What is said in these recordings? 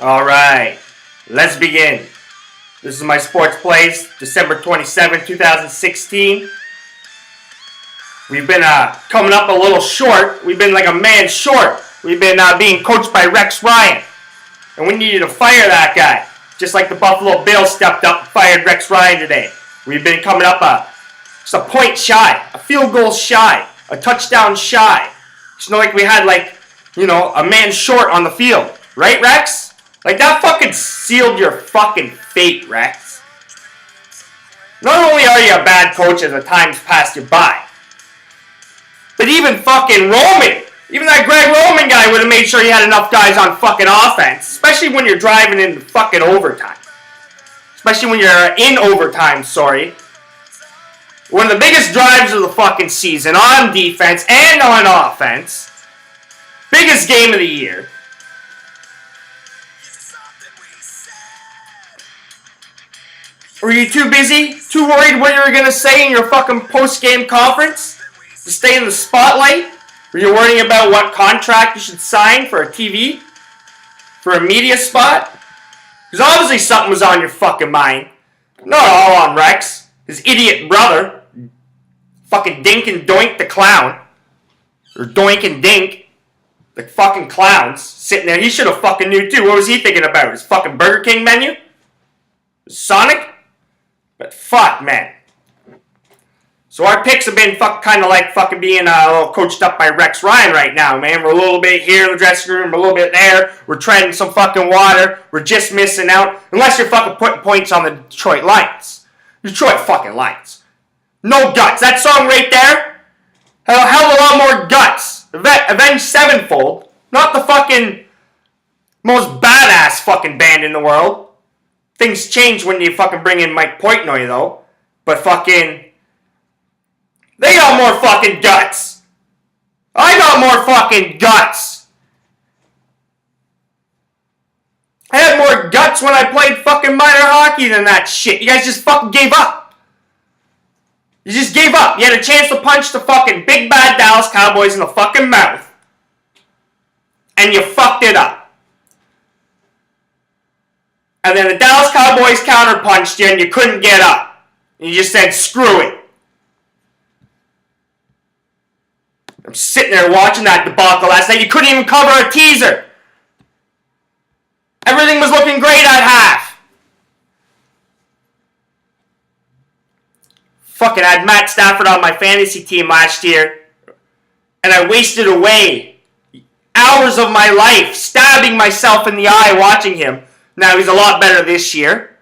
Alright, let's begin. This is my sports plays, December 27, 2016. We've been coming up a little short. We've been like a man short. We've been being coached by Rex Ryan. And we needed to fire that guy. Just like the Buffalo Bills stepped up and fired Rex Ryan today. We've been coming up just a point shy, a field goal shy, a touchdown shy. It's not like we had a man short on the field. Right, Rex? Like, that fucking sealed your fucking fate, Rex. Not only are you a bad coach as the times pass you by, but even fucking Roman, even that Greg Roman guy would have made sure you had enough guys on fucking offense, especially when you're driving in fucking overtime. Especially when you're in overtime, sorry. One of the biggest drives of the fucking season on defense and on offense. Biggest game of the year. Were you too busy? Too worried what you were going to say in your fucking post-game conference? To stay in the spotlight? Were you worrying about what contract you should sign for a TV? For a media spot? Because obviously something was on your fucking mind. Not all on Rex. His idiot brother. Fucking Dink and Doink the clown. Or Doink and Dink. The fucking clowns. Sitting there. He should have fucking knew too. What was he thinking about? His fucking Burger King menu? Sonic? But fuck, man. So our picks have been kind of like fucking being a little coached up by Rex Ryan right now, man. We're a little bit here in the dressing room, we're a little bit there. We're treading some fucking water. We're just missing out. Unless you're fucking putting points on the Detroit Lions. Detroit fucking Lions. No guts. That song right there had a hell of a lot more guts. Avenged Sevenfold. Not the fucking most badass fucking band in the world. Things change when you fucking bring in Mike Portnoy, though. But fucking... they got more fucking guts. I got more fucking guts. I had more guts when I played fucking minor hockey than that shit. You guys just fucking gave up. You just gave up. You had a chance to punch the fucking big bad Dallas Cowboys in the fucking mouth. And you fucked it up. And then the Dallas Cowboys counterpunched you and you couldn't get up. And you just said, screw it. I'm sitting there watching that debacle last night. You couldn't even cover a teaser. Everything was looking great at half. Fucking had Matt Stafford on my fantasy team last year. And I wasted away hours of my life stabbing myself in the eye watching him. Now, he's a lot better this year.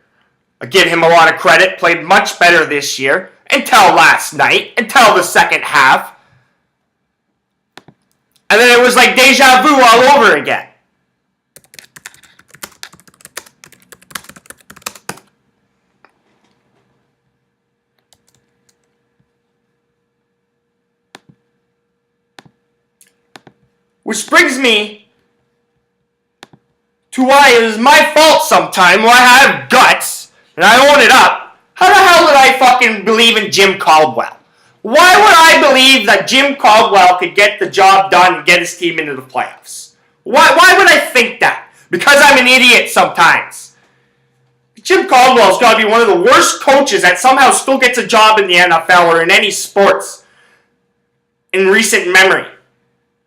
I give him a lot of credit. Played much better this year. Until last night. Until the second half. And then it was like deja vu all over again. Which brings me to why it is my fault sometime, why I have guts, and I own it up. How the hell did I fucking believe in Jim Caldwell? Why would I believe that Jim Caldwell could get the job done and get his team into the playoffs? Why would I think that? Because I'm an idiot sometimes. Jim Caldwell's got to be one of the worst coaches that somehow still gets a job in the NFL or in any sports in recent memory.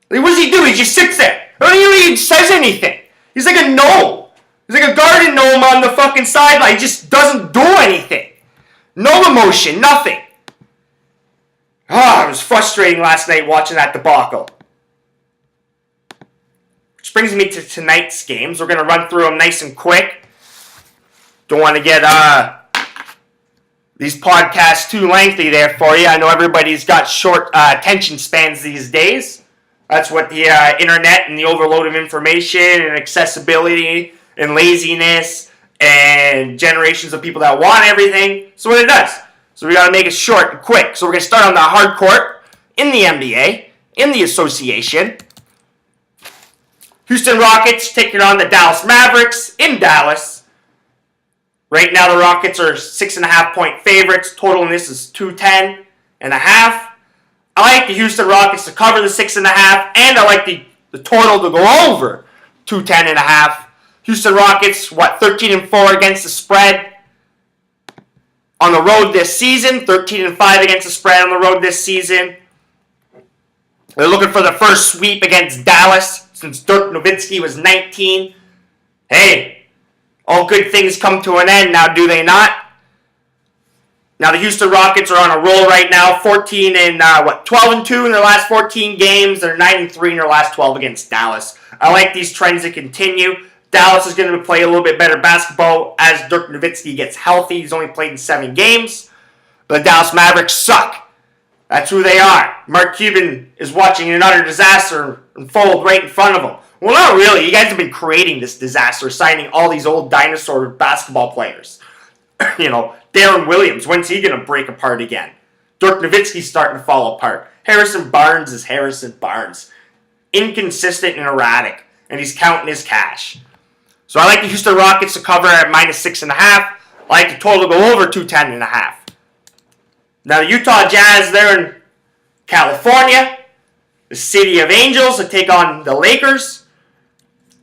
Like, what does he do? He just sits there. I don't even think he says anything. He's like a gnome. He's like a garden gnome on the fucking sideline. He just doesn't do anything. No emotion, nothing. It was frustrating last night watching that debacle. Which brings me to tonight's games. We're going to run through them nice and quick. Don't want to get these podcasts too lengthy there for you. I know everybody's got short attention spans these days. That's what the internet and the overload of information and accessibility and laziness and generations of people that want everything. So what it does. So we got to make it short and quick. So we're going to start on the hard court in the NBA, in the association. Houston Rockets taking on the Dallas Mavericks in Dallas. Right now the Rockets are 6.5 point favorites. Total in this is 210.5. I like the Houston Rockets to cover the 6.5, and I like the total to go over 210.5. Houston Rockets, 13-4 against the spread on the road this season. 13-5 against the spread on the road this season. They're looking for the first sweep against Dallas since Dirk Nowitzki was 19. Hey, all good things come to an end now, do they not? Now the Houston Rockets are on a roll right now, 12-2 in their last 14 games. They're 9-3 in their last 12 against Dallas. I like these trends to continue. Dallas is going to play a little bit better basketball as Dirk Nowitzki gets healthy. He's only played in 7 games. But the Dallas Mavericks suck. That's who they are. Mark Cuban is watching another disaster unfold right in front of him. Well, not really. You guys have been creating this disaster, signing all these old dinosaur basketball players. Darren Williams, when's he going to break apart again? Dirk Nowitzki's starting to fall apart. Harrison Barnes is Harrison Barnes. Inconsistent and erratic. And he's counting his cash. So I like the Houston Rockets to cover at -6.5. I like the total to go over 210.5. Now the Utah Jazz, they're in California. The City of Angels to take on the Lakers.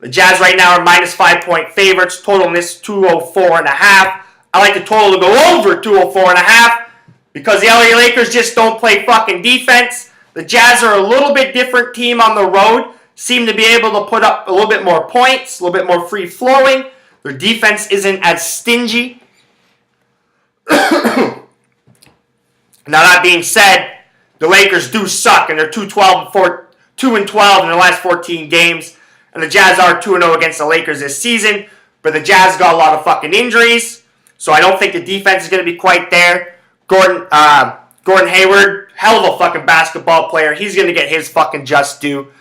The Jazz right now are -5-point favorites. Total in this 204.5. I like the total to go over 204.5 because the LA Lakers just don't play fucking defense. The Jazz are a little bit different team on the road. Seem to be able to put up a little bit more points, a little bit more free-flowing. Their defense isn't as stingy. Now that being said, the Lakers do suck, and they're 2-12 in their last 14 games. And the Jazz are 2-0 against the Lakers this season. But the Jazz got a lot of fucking injuries, so I don't think the defense is going to be quite there. Gordon Hayward, hell of a fucking basketball player. He's going to get his fucking just due.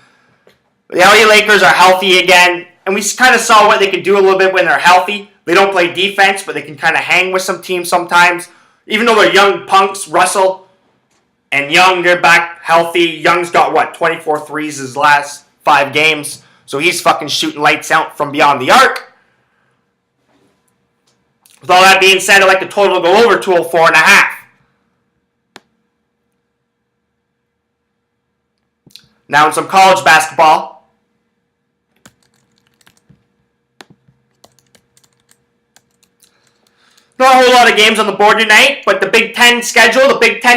The LA Lakers are healthy again, and we kind of saw what they can do a little bit when they're healthy. They don't play defense, but they can kind of hang with some teams sometimes. Even though they're young punks, Russell and Young, they're back healthy. Young's got, 24 threes his last 5 games. So he's fucking shooting lights out from beyond the arc. With all that being said, I'd like the total to go over 204.5. Now in some college basketball. Not a whole lot of games on the board tonight, but the Big Ten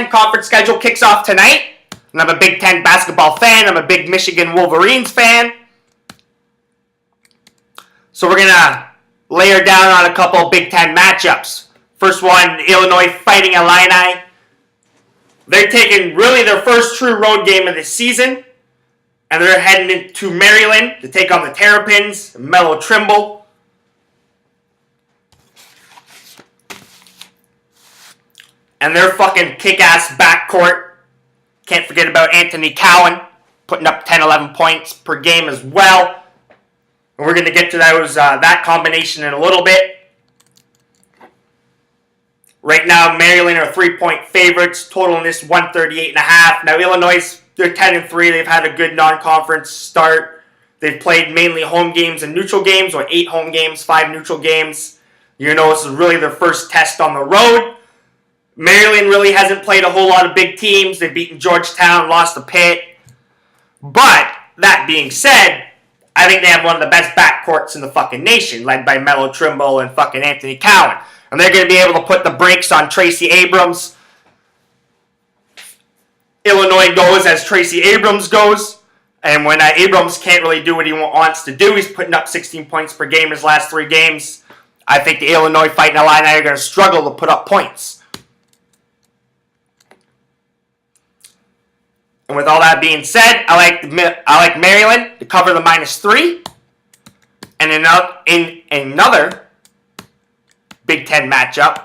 conference schedule kicks off tonight. And I'm a Big Ten basketball fan. I'm a big Michigan Wolverines fan. So we're going to layer down on a couple Big Ten matchups. First one, Illinois Fighting Illini. They're taking really their first true road game of the season. And they're heading into Maryland to take on the Terrapins, Melo Trimble. And their fucking kick-ass backcourt. Can't forget about Anthony Cowan, putting up 10, 11 points per game as well. And we're going to get to that combination in a little bit. Right now, Maryland are 3-point favorites. Total in this 138.5. Now, Illinois, they're 10-3. They've had a good non-conference start. They've played mainly home games and neutral games, or 8 home games, 5 neutral games. This is really their first test on the road. Maryland really hasn't played a whole lot of big teams. They've beaten Georgetown, lost to Pitt. But, that being said, I think they have one of the best backcourts in the fucking nation, led by Melo Trimble and fucking Anthony Cowan. And they're going to be able to put the brakes on Tracy Abrams. Illinois goes as Tracy Abrams goes. And when Abrams can't really do what he wants to do, he's putting up 16 points per game his last 3 games. I think the Illinois Fighting Illini are going to struggle to put up points. And with all that being said, I like Maryland to cover the -3. And in another Big Ten matchup,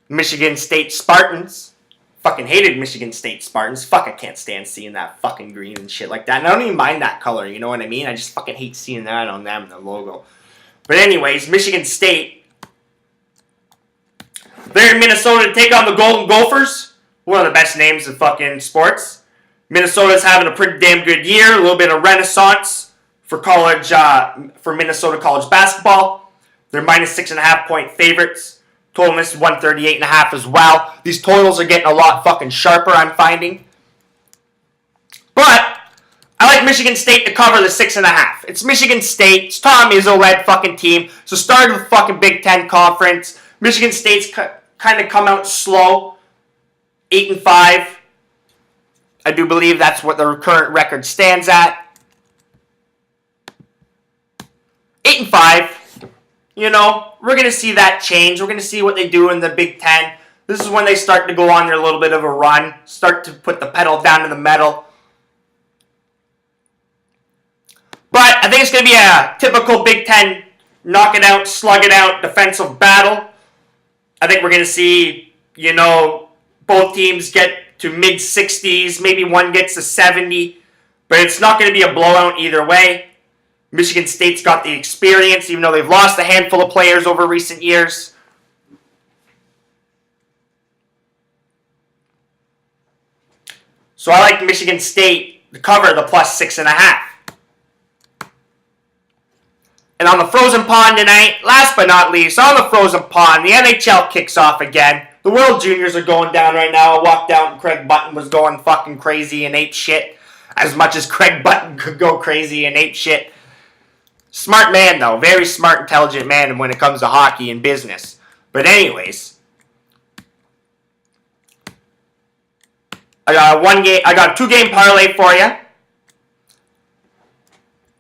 Michigan State Spartans. Fucking hated Michigan State Spartans. Fuck, I can't stand seeing that fucking green and shit like that. And I don't even mind that color, you know what I mean? I just fucking hate seeing that on them, the logo. But anyways, Michigan State. They're in Minnesota to take on the Golden Gophers. One of the best names in fucking sports. Minnesota's having a pretty damn good year. A little bit of renaissance for college, for Minnesota college basketball. They're -6.5-point favorites. Total in this is 138.5 as well. These totals are getting a lot fucking sharper, I'm finding. But I like Michigan State to cover the 6.5. It's Michigan State. It's Tom Izzo-led fucking team. So start of the fucking Big Ten Conference. Michigan State's kind of come out slow. 8-5. I do believe that's what their current record stands at. 8-5. You know, we're going to see that change. We're going to see what they do in the Big Ten. This is when they start to go on their little bit of a run. Start to put the pedal down to the metal. But I think it's going to be a typical Big Ten knock it out, slug it out defensive battle. I think we're going to see, you know, both teams get to mid-60s. Maybe one gets to 70. But it's not going to be a blowout either way. Michigan State's got the experience, even though they've lost a handful of players over recent years. So I like Michigan State to cover the plus 6.5. And on the frozen pond tonight, last but not least, on the frozen pond, the NHL kicks off again. The World Juniors are going down right now. I walked out and Craig Button was going fucking crazy and ape shit. As much as Craig Button could go crazy and ape shit. Smart man, though. Very smart, intelligent man when it comes to hockey and business. But anyways, I got a 2-game parlay for you.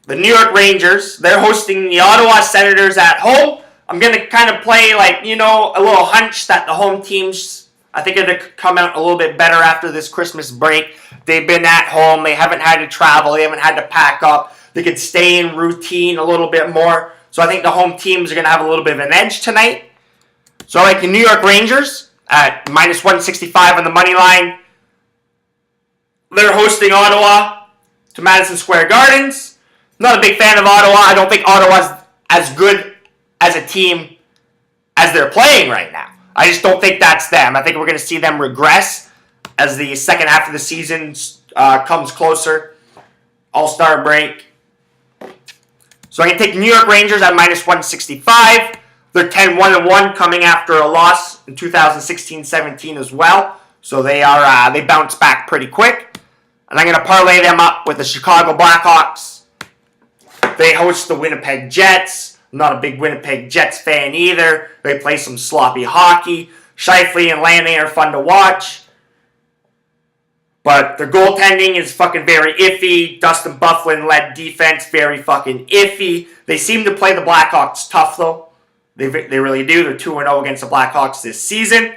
The New York Rangers, they're hosting the Ottawa Senators at home. I'm going to kind of play like, you know, a little hunch that the home teams, I think are going to come out a little bit better after this Christmas break. They've been at home. They haven't had to travel. They haven't had to pack up. They could stay in routine a little bit more. So I think the home teams are going to have a little bit of an edge tonight. So I like the New York Rangers at minus 165 on the money line. They're hosting Ottawa to Madison Square Gardens. Not a big fan of Ottawa. I don't think Ottawa's as good as a team as they're playing right now. I just don't think that's them. I think we're going to see them regress as the second half of the season comes closer. All-Star break. So I can take New York Rangers at minus 165. They're 10-1-1 coming after a loss in 2016-17 as well. So they bounce back pretty quick. And I'm going to parlay them up with the Chicago Blackhawks. They host the Winnipeg Jets. I'm not a big Winnipeg Jets fan either. They play some sloppy hockey. Scheifele and Lanning are fun to watch. But their goaltending is fucking very iffy. Dustin Byfuglien-led defense, very fucking iffy. They seem to play the Blackhawks tough, though. They really do. They're 2-0 against the Blackhawks this season.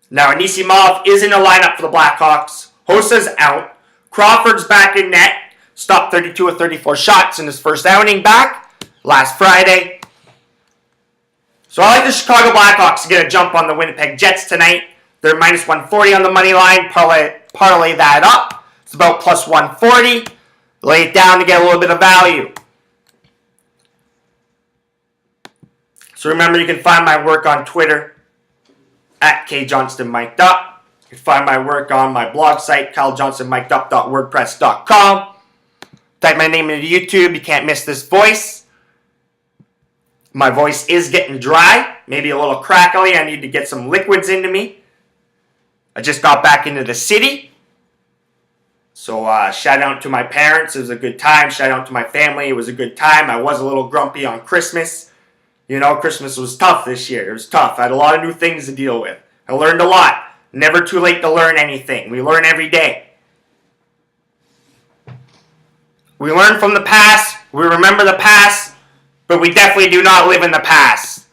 Now, Anisimov is in the lineup for the Blackhawks. Hosa's out. Crawford's back in net. Stopped 32 of 34 shots in his first outing back last Friday. So I like the Chicago Blackhawks to get a jump on the Winnipeg Jets tonight. They're minus 140 on the money line. Parlay that up. It's about plus 140. Lay it down to get a little bit of value. So remember, you can find my work on Twitter at Johnston Micd Up. You can find my work on my blog site, kylejohnstonmicdup.wordpress.com. Type my name into YouTube. You can't miss this voice. My voice is getting dry, maybe a little crackly. I need to get some liquids into me. I just got back into the city. So shout out to my parents. It was a good time. Shout out to my family. It was a good time. I was a little grumpy on Christmas. You know, Christmas was tough this year. It was tough. I had a lot of new things to deal with. I learned a lot. Never too late to learn anything. We learn every day. We learn from the past, we remember the past, but we definitely do not live in the past.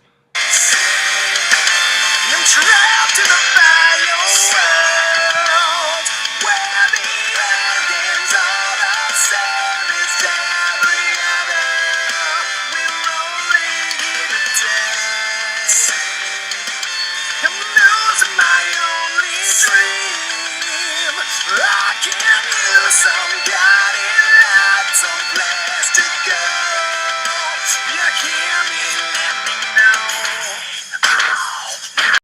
Somebody light some flame.